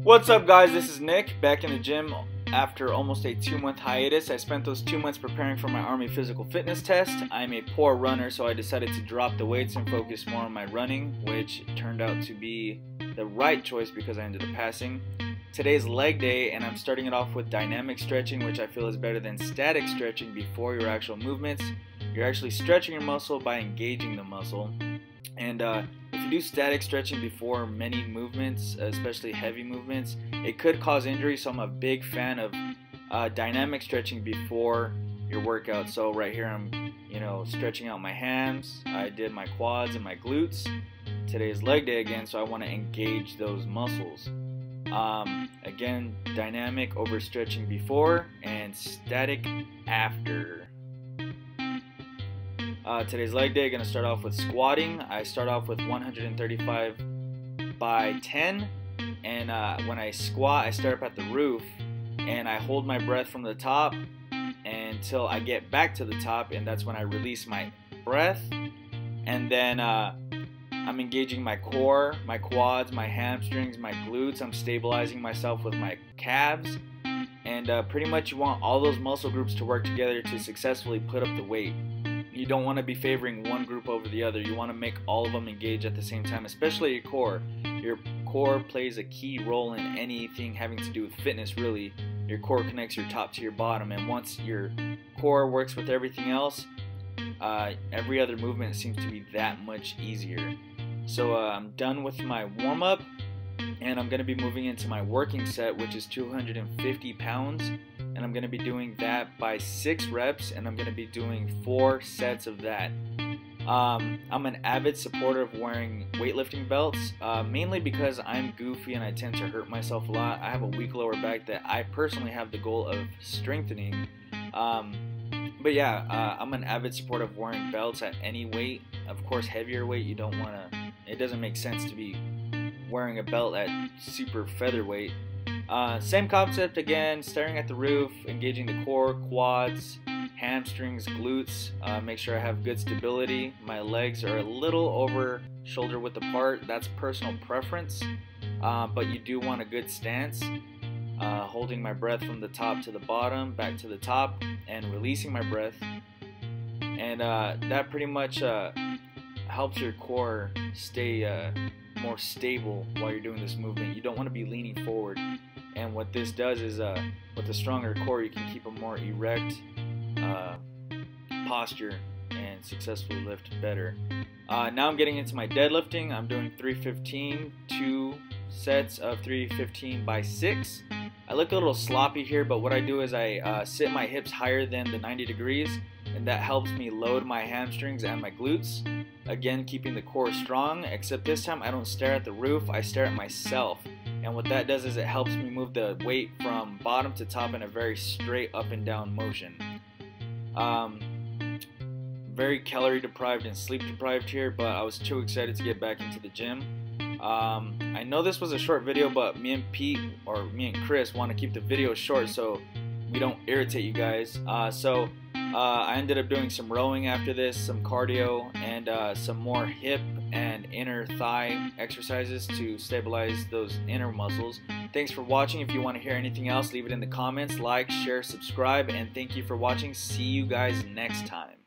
What's up guys, this is Nick, back in the gym after almost a 2-month hiatus. I spent those 2 months preparing for my Army physical fitness test. I'm a poor runner, so I decided to drop the weights and focus more on my running, which turned out to be the right choice because I ended up passing. Today's leg day, and I'm starting it off with dynamic stretching, which I feel is better than static stretching before your actual movements. You're actually stretching your muscle by engaging the muscle. And if you do static stretching before many movements, especially heavy movements, it could cause injury. So I'm a big fan of dynamic stretching before your workout. So right here I'm, stretching out my hams. I did my quads and my glutes. Today's leg day again, so I want to engage those muscles. Again, dynamic overstretching before and static after. Today's leg day, going to start off with squatting. I start off with 135 by 10, and when I squat, I start up at the roof, and I hold my breath from the top until I get back to the top, and that's when I release my breath, and then I'm engaging my core, my quads, my hamstrings, my glutes. I'm stabilizing myself with my calves, and pretty much you want all those muscle groups to work together to successfully put up the weight. You don't want to be favoring one group over the other. You want to make all of them engage at the same time, especially your core. Your core plays a key role in anything having to do with fitness, really. Your core connects your top to your bottom, and once your core works with everything else, every other movement seems to be that much easier. So I'm done with my warm-up, and I'm going to be moving into my working set, which is 250 pounds. And I'm going to be doing that by 6 reps, and I'm going to be doing 4 sets of that. I'm an avid supporter of wearing weightlifting belts, mainly because I'm goofy and I tend to hurt myself a lot. I have a weak lower back that I personally have the goal of strengthening. But yeah, I'm an avid supporter of wearing belts at any weight. Of course, heavier weight, you don't want to, it doesn't make sense to be wearing a belt at super featherweight. Same concept again, staring at the roof, engaging the core, quads, hamstrings, glutes. Make sure I have good stability. My legs are a little over shoulder width apart. That's personal preference, but you do want a good stance. Holding my breath from the top to the bottom, back to the top, and releasing my breath. And that pretty much helps your core stay more stable while you're doing this movement. You don't want to be leaning forward. And what this does is, with a stronger core, you can keep a more erect posture and successfully lift better. Now I'm getting into my deadlifting. I'm doing 315, 2 sets of 315 by 6. I look a little sloppy here, but what I do is I sit my hips higher than the 90 degrees, and that helps me load my hamstrings and my glutes. Again, keeping the core strong, except this time I don't stare at the roof, I stare at myself. And what that does is it helps me move the weight from bottom to top in a very straight up and down motion. Very calorie deprived and sleep deprived here, but I was too excited to get back into the gym. I know this was a short video, but me and Chris want to keep the video short so we don't irritate you guys. I ended up doing some rowing after this, some cardio, and some more hip and inner thigh exercises to stabilize those inner muscles. Thanks for watching. If you want to hear anything else, leave it in the comments. Like, share, subscribe, and thank you for watching. See you guys next time.